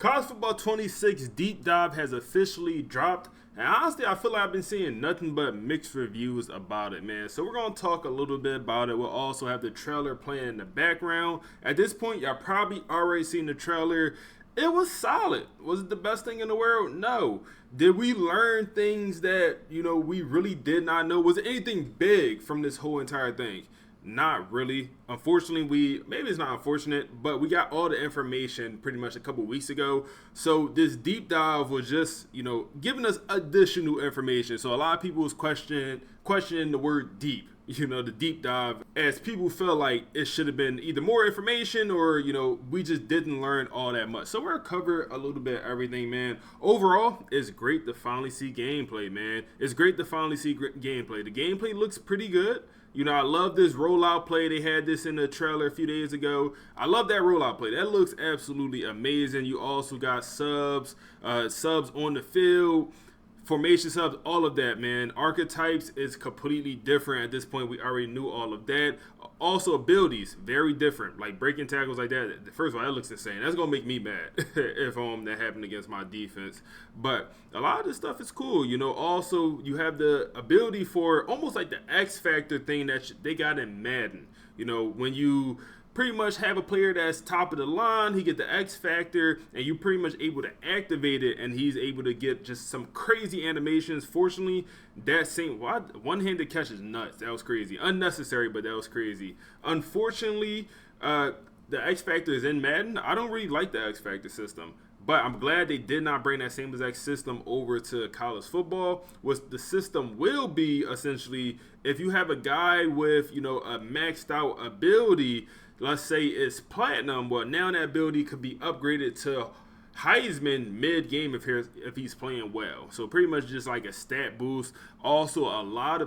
College Football 26 Deep Dive has officially dropped. And honestly, I feel like I've been seeing nothing but mixed reviews about it, man. So we're going to talk a little bit about it. We'll also have the trailer playing in the background. At this point, y'all probably already seen the trailer. It was solid. Was it the best thing in the world? No. Did we learn things that, we really did not know? Was it anything big from this whole entire thing? Not really. Unfortunately, maybe it's not unfortunate, but we got all the information pretty much a couple weeks ago. So this deep dive was just, giving us additional information. So a lot of people was questioning the word deep, the deep dive, as people feel like it should have been either more information or, we just didn't learn all that much. So we're gonna cover a little bit of everything, man. Overall, it's great to finally see gameplay, man. It's great to finally see gameplay. The gameplay looks pretty good. I love this rollout play. They had this in the trailer a few days ago. I love that rollout play. That looks absolutely amazing. You also got subs on the field, formation subs, all of that, man. Archetypes is completely different at this point. We already knew all of that. Also, abilities, very different. Like breaking tackles like that. First of all, that looks insane. That's gonna make me mad if that happened against my defense. But a lot of this stuff is cool. Also you have the ability for almost like the X Factor thing that they got in Madden. When you pretty much have a player that's top of the line, he get the X Factor, and you pretty much able to activate it, and he's able to get just some crazy animations. Fortunately, that same one-handed catch is nuts. That was crazy. Unnecessary, but that was crazy. Unfortunately, the X Factor is in Madden. I don't really like the X Factor system. But I'm glad they did not bring that same exact system over to college football. What the system will be, essentially, if you have a guy with, a maxed out ability, let's say it's platinum, well, now that ability could be upgraded to Heisman mid-game if he's playing well. So pretty much just like a stat boost. Also,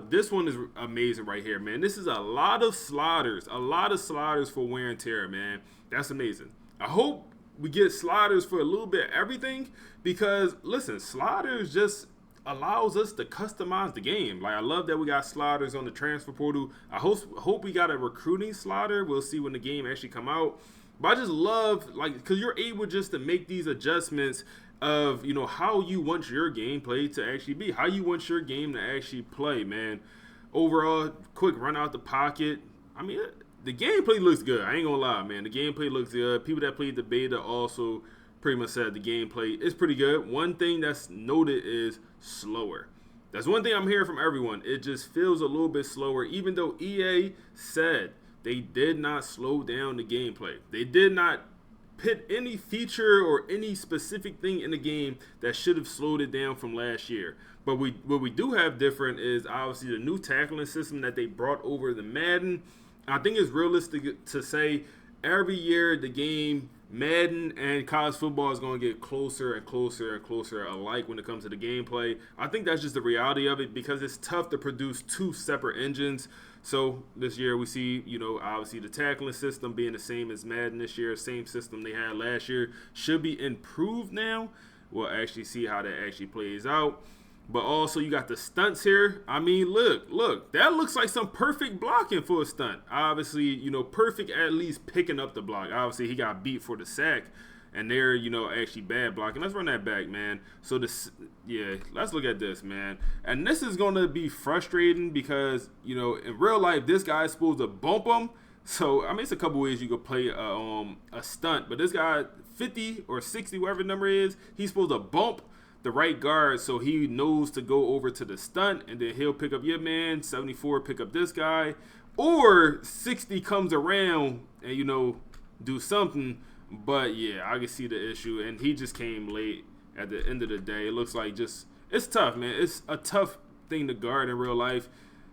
this one is amazing right here, man. This is a lot of sliders for wear and tear, man. That's amazing. I hope we get sliders for a little bit of everything, because listen, sliders just allows us to customize the game. Like, I love that we got sliders on the transfer portal. I hope we got a recruiting slider. We'll see when the game actually come out. But I just love, because you're able just to make these adjustments of, how you want your gameplay to actually be, how you want your game to actually play, man. Overall, quick run out the pocket. I mean, the gameplay looks good. I ain't gonna lie, man. The gameplay looks good. People that played the beta also pretty much said the gameplay is pretty good. One thing that's noted is slower. That's one thing I'm hearing from everyone. It just feels a little bit slower, even though EA said they did not slow down the gameplay. They did not put any feature or any specific thing in the game that should have slowed it down from last year. But what we do have different is obviously the new tackling system that they brought over the Madden. I think it's realistic to say every year the game, Madden and college football, is going to get closer and closer and closer alike when it comes to the gameplay. I think that's just the reality of it, because it's tough to produce two separate engines. So this year we see, obviously the tackling system being the same as Madden this year, same system they had last year, should be improved now. We'll actually see how that actually plays out. But also you got the stunts here. I mean, look, that looks like some perfect blocking for a stunt. Obviously, perfect at least picking up the block. Obviously, he got beat for the sack, and they're, actually bad blocking. Let's run that back, man. So let's look at this, man. And this is going to be frustrating because, in real life, this guy's supposed to bump him. So, I mean, it's a couple ways you could play a stunt. But this guy, 50 or 60, whatever the number is, he's supposed to bump the right guard, so he knows to go over to the stunt, and then he'll pick up your man. 74 pick up this guy, or 60 comes around and do something. But yeah, I can see the issue, and he just came late at the end of the day. It looks like it's tough, man. It's a tough thing to guard in real life.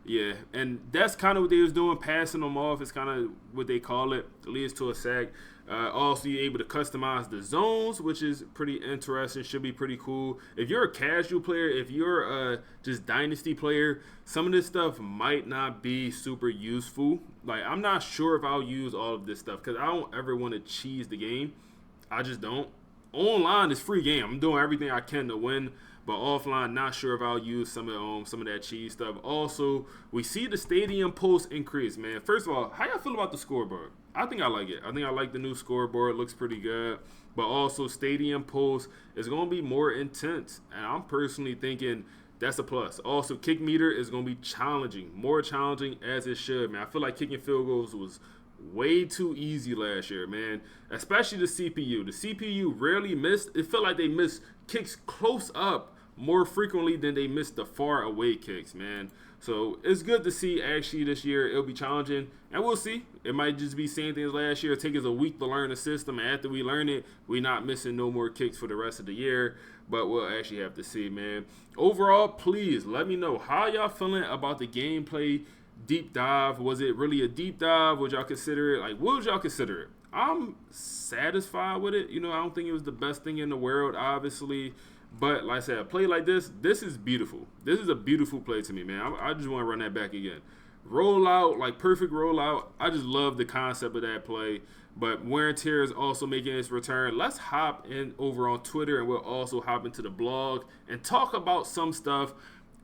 Yeah, and that's kind of what they was doing, passing them off. It's kind of what they call it. It leads to a sack. Also, you're able to customize the zones, which is pretty interesting. Should be pretty cool. If you're a casual player, if you're a just dynasty player, some of this stuff might not be super useful. Like, I'm not sure if I'll use all of this stuff, because I don't ever want to cheese the game. I just don't. Online is free game. I'm doing everything I can to win. But offline, not sure if I'll use some of that cheese stuff. Also, we see the stadium post increase, man. First of all, how y'all feel about the scoreboard? I think I like it. I think I like the new scoreboard. It looks pretty good. But also, Stadium Pulse is going to be more intense. And I'm personally thinking that's a plus. Also, kick meter is going to be challenging, more challenging as it should, man. I feel like kicking field goals was way too easy last year, man. Especially the CPU. The CPU rarely missed. It felt like they missed kicks close up more frequently than they missed the far away kicks, man. So it's good to see actually this year it'll be challenging, and we'll see. It might just be same thing as last year. Take us a week to learn the system, and after we learn it, we're not missing no more kicks for the rest of the year. But we'll actually have to see, man. Overall, please let me know how y'all feeling about the gameplay deep dive. Was it really a deep dive? Would y'all consider it? Like, what would y'all consider it? I'm satisfied with it. You know, I don't think it was the best thing in the world, obviously. But like I said, a play like this is beautiful. This is a beautiful play to me, man. I just want to run that back again. Roll out, like perfect rollout. I just love the concept of that play. But wear and tear is also making its return. Let's hop in over on Twitter, and we'll also hop into the blog and talk about some stuff.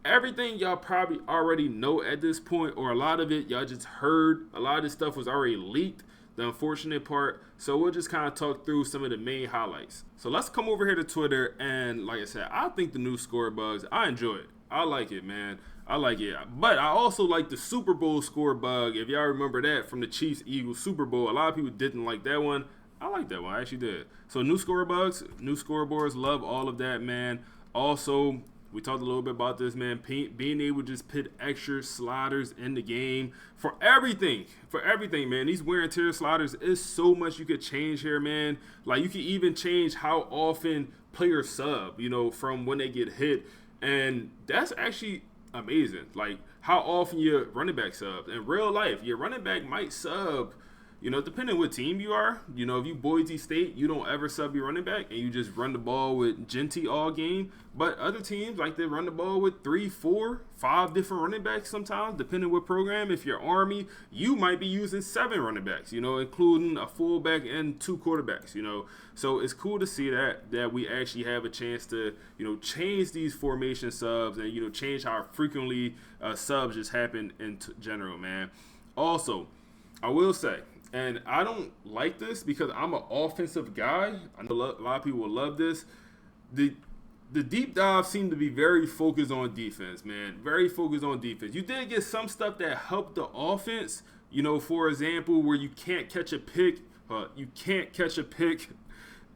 Everything y'all probably already know at this point, or a lot of it y'all just heard. A lot of this stuff was already leaked, the unfortunate part. So we'll just kind of talk through some of the main highlights. So let's come over here to Twitter, and like I said, I think the new score bugs, I enjoy it. I like it, man. I like it. But I also like the Super Bowl score bug. If y'all remember that from the Chiefs-Eagles Super Bowl, a lot of people didn't like that one. I like that one. I actually did. So new score bugs, new scoreboards, love all of that, man. Also, we talked a little bit about this, man. Being able to just put extra sliders in the game for everything, man. These wear and tear sliders is so much you could change here, man. Like, you can even change how often players sub, you know, from when they get hit. And that's actually amazing. Like, how often your running back subs. In real life, your running back might sub, you know, depending what team you are. You know, if you Boise State, you don't ever sub your running back and you just run the ball with Genty all game. But other teams, like, they run the ball with 3, 4, 5 different running backs sometimes, depending what program. If you're Army, you might be using 7 running backs, you know, including a fullback and 2 quarterbacks, you know. So it's cool to see that we actually have a chance to, you know, change these formation subs and, you know, change how frequently subs just happen in general, man. Also, I will say, and I don't like this because I'm an offensive guy. I know a lot of people will love this. The deep dive seemed to be very focused on defense, man. Very focused on defense. You did get some stuff that helped the offense. You know, for example, where you can't catch a pick.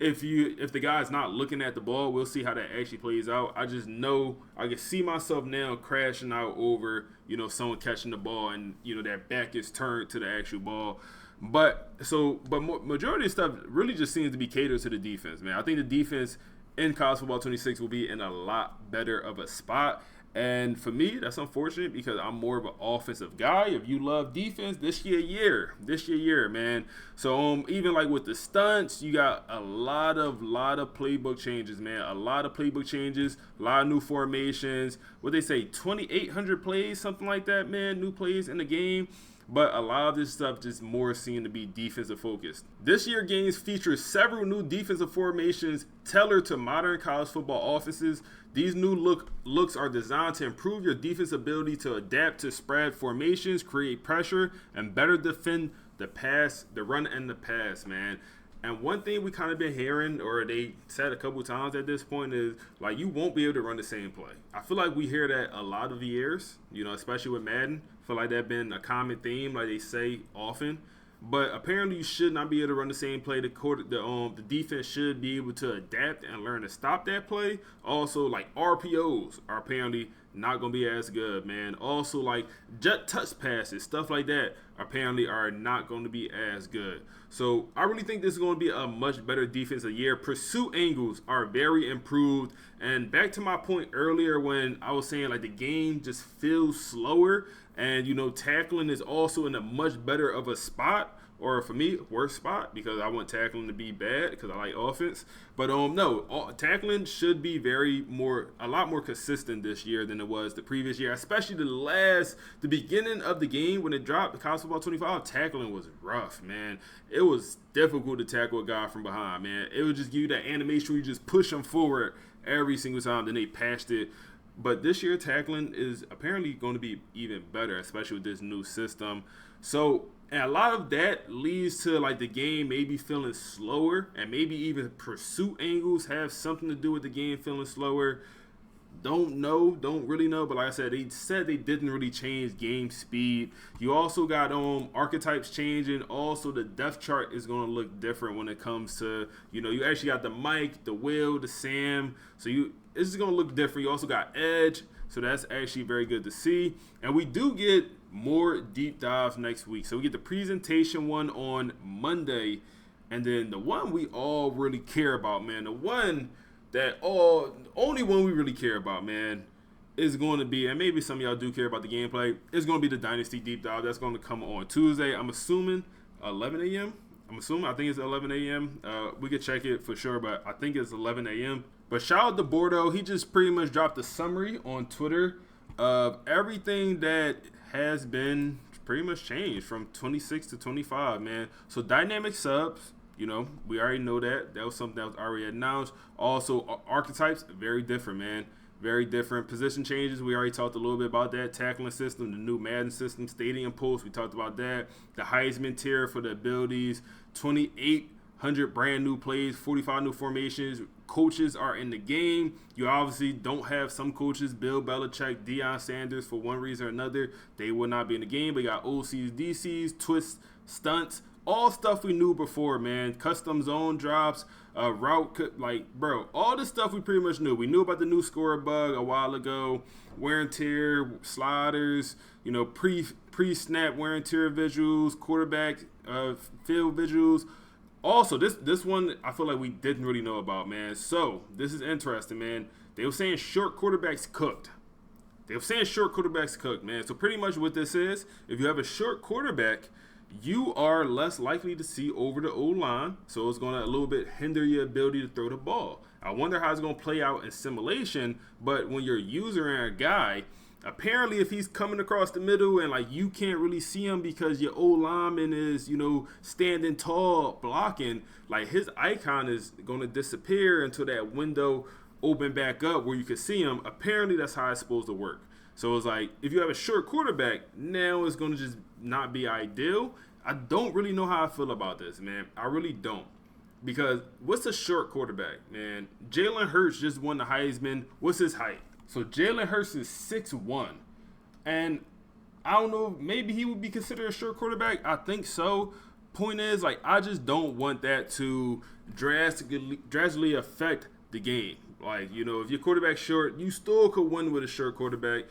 If the guy's not looking at the ball. We'll see how that actually plays out. I just know I can see myself now crashing out over, you know, someone catching the ball and, you know, that back is turned to the actual ball. But majority of stuff really just seems to be catered to the defense, man. I think the defense in College Football 26 will be in a lot better of a spot. And for me, that's unfortunate because I'm more of an offensive guy. If you love defense, this year, man. So even like with the stunts, you got a lot of playbook changes, man. A lot of playbook changes, a lot of new formations. What they say, 2,800 plays, something like that, man. New plays in the game. But a lot of this stuff just more seemed to be defensive focused. This year games feature several new defensive formations tailored to modern college football offenses. These new looks are designed to improve your defense ability to adapt to spread formations, create pressure, and better defend the pass, the run and the pass, man. And one thing we kind of been hearing, or they said a couple times at this point, is like you won't be able to run the same play. I feel like we hear that a lot of the years, you know, especially with Madden. I feel like that's been a common theme, like they say often. But apparently you should not be able to run the same play. The defense should be able to adapt and learn to stop that play. Also, like RPOs are apparently not going to be as good, man. Also, like jet touch passes, stuff like that, apparently are not going to be as good. So I really think this is going to be a much better defensive year. Pursuit angles are very improved. And back to my point earlier when I was saying like the game just feels slower. And, you know, tackling is also in a much better of a spot, or for me, worse spot, because I want tackling to be bad because I like offense. But no, tackling should be a lot more consistent this year than it was the previous year, especially the beginning of the game when it dropped. The College Football 25 tackling was rough, man. It was difficult to tackle a guy from behind, man. It would just give you that animation where you just push them forward every single time, then they passed it. But this year, tackling is apparently going to be even better, especially with this new system. So And a lot of that leads to like the game maybe feeling slower, and maybe even pursuit angles have something to do with the game feeling slower. Don't really know, but like I said they didn't really change game speed. You also got archetypes changing. Also, the depth chart is going to look different when it comes to, you actually got the Mike, the Will, the Sam. So this is going to look different. You also got Edge, so that's actually very good to see. And we do get more deep dives next week. So we get the presentation one on Monday, and then the one we all really care about, man. The one that only one we really care about, man, is going to be, and maybe some of y'all do care about the gameplay, is going to be the Dynasty Deep Dive. That's going to come on Tuesday. I'm assuming 11 a.m. I think it's 11 a.m. We could check it for sure, but I think it's 11 a.m. But shout out to Bordeaux. He just pretty much dropped a summary on Twitter of everything that has been pretty much changed from 26 to 25, man. So dynamic subs, we already know that. That was something that was already announced. Also, archetypes, very different, man. Very different. Position changes, we already talked a little bit about that. Tackling system, the new Madden system, Stadium Pulse, we talked about that. The Heisman tier for the abilities, 2,800 brand new plays, 45 new formations. Coaches are in the game. You obviously don't have some coaches, Bill Belichick, Deion Sanders, for one reason or another. They will not be in the game. But you got OCs, DCs, twists, stunts, all stuff we knew before, man. Custom zone drops, all the stuff we pretty much knew. We knew about the new scorer bug a while ago, wear and tear, sliders, pre-snap wear and tear visuals, quarterback field visuals. Also, this one I feel like we didn't really know about, man. So this is interesting, man. They were saying short quarterbacks cooked. Man. So pretty much what this is, if you have a short quarterback, you are less likely to see over the O-line, so it's going to a little bit hinder your ability to throw the ball. I wonder how it's going to play out in simulation, but when you're using a guy, apparently if he's coming across the middle and like you can't really see him because your O-lineman is, standing tall blocking, like his icon is going to disappear until that window open back up where you can see him. Apparently that's how it's supposed to work. So it's like, if you have a short quarterback, now it's going to just not be ideal. I don't really know how I feel about this, man. I really don't. Because what's a short quarterback, man? Jalen Hurts just won the Heisman. What's his height? So Jalen Hurts is 6'1". And I don't know, maybe he would be considered a short quarterback. I think so. Point is, like, I just don't want that to drastically affect the game. Like, if your quarterback's short, you still could win with a short quarterback.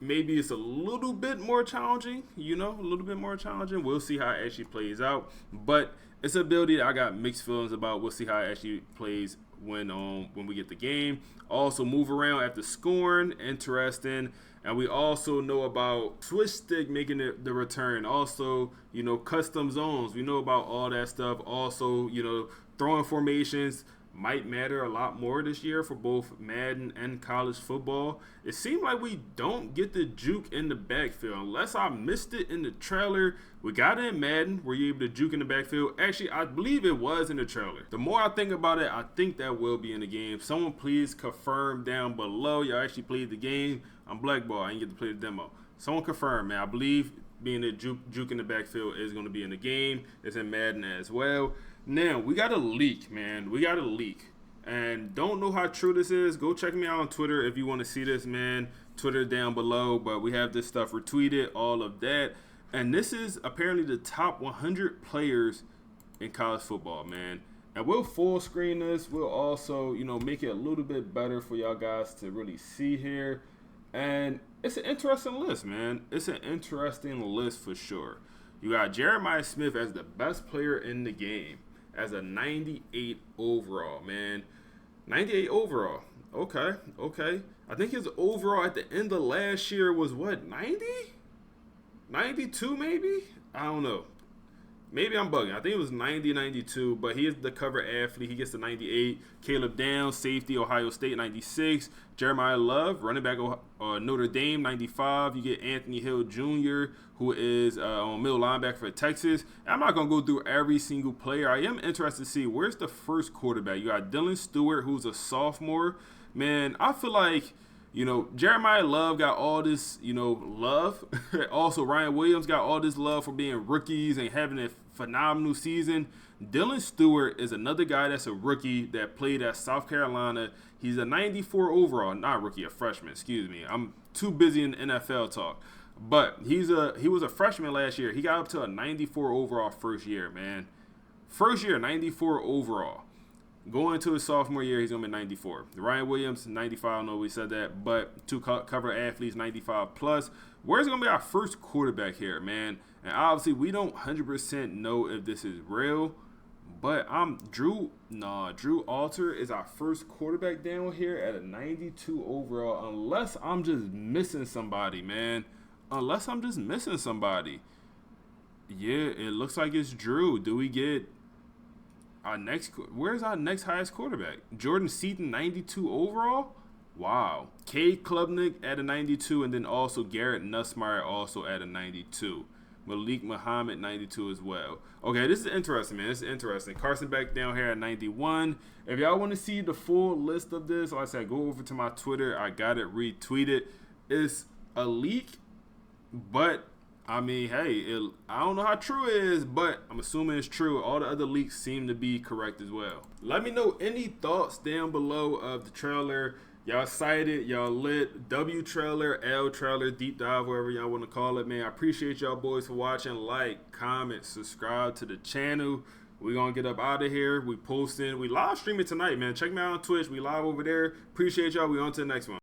Maybe it's a little bit more challenging, We'll see how it actually plays out. But it's an ability that I got mixed feelings about. We'll see how it actually plays when we get the game. Also, move around after scoring, interesting. And we also know about switch stick making the return. Also, custom zones. We know about all that stuff. Also, throwing formations might matter a lot more this year for both Madden and college football. It seemed like we don't get the juke in the backfield. Unless I missed it in the trailer. We got it in Madden where you're able to juke in the backfield. Actually, I believe it was in the trailer. The more I think about it, I think that will be in the game. Someone please confirm down below. Y'all actually played the game. I'm blackball. I didn't get to play the demo. Someone confirm, man. I believe being a juke in the backfield is going to be in the game. It's in Madden as well. Now, we got a leak, man. And don't know how true this is. Go check me out on Twitter if you want to see this, man. Twitter down below. But we have this stuff retweeted, all of that. And this is apparently the top 100 players in college football, man. And we'll full screen this. We'll also, make it a little bit better for y'all guys to really see here. And it's an interesting list, man. It's an interesting list for sure. You got Jeremiah Smith as the best player in the game, as a 98 overall, man. 98 overall. Okay. I think his overall at the end of last year was what, 90? 92 maybe? I don't know. Maybe I'm bugging. I think it was 90, 92, but he is the cover athlete. He gets the 98. Caleb Downs, safety, Ohio State, 96. Jeremiah Love, running back, Notre Dame, 95. You get Anthony Hill Jr., who is on middle linebacker for Texas. I'm not going to go through every single player. I am interested to see where's the first quarterback. You got Dylan Stewart, who's a sophomore. Man, I feel like Jeremiah Love got all this, love. Also, Ryan Williams got all this love for being rookies and having a phenomenal season. Dylan Stewart is another guy that's a rookie that played at South Carolina. He's a 94 overall, not rookie, a freshman. Excuse me. I'm too busy in NFL talk. But he was a freshman last year. He got up to a 94 overall first year, man. First year, 94 overall. Going into his sophomore year, he's going to be 94. Ryan Williams, 95. I know we said that. But two cover athletes, 95 plus. Where's going to be our first quarterback here, man? And obviously, we don't 100% know if this is real. But Drew Alter is our first quarterback down here at a 92 overall. Unless I'm just missing somebody, man. Unless I'm just missing somebody. Yeah, it looks like it's Drew. Do we get where's our next highest quarterback? Jordan Seaton, 92 overall? Wow. Cade Klubnik at a 92, and then also Garrett Nussmeier also at a 92. Malik Muhammad, 92 as well. Okay, this is interesting, man. This is interesting. Carson Beck down here at 91. If y'all want to see the full list of this, like I said, go over to my Twitter. I got it retweeted. It's a leak, but I mean, hey, I don't know how true it is, but I'm assuming it's true. All the other leaks seem to be correct as well. Let me know any thoughts down below of the trailer. Y'all excited? Y'all lit? W trailer, L trailer, deep dive, whatever y'all want to call it, man. I appreciate y'all boys for watching. Like, comment, subscribe to the channel. We're going to get up out of here. We posting. We live streaming tonight, man. Check me out on Twitch. We live over there. Appreciate y'all. We on to the next one.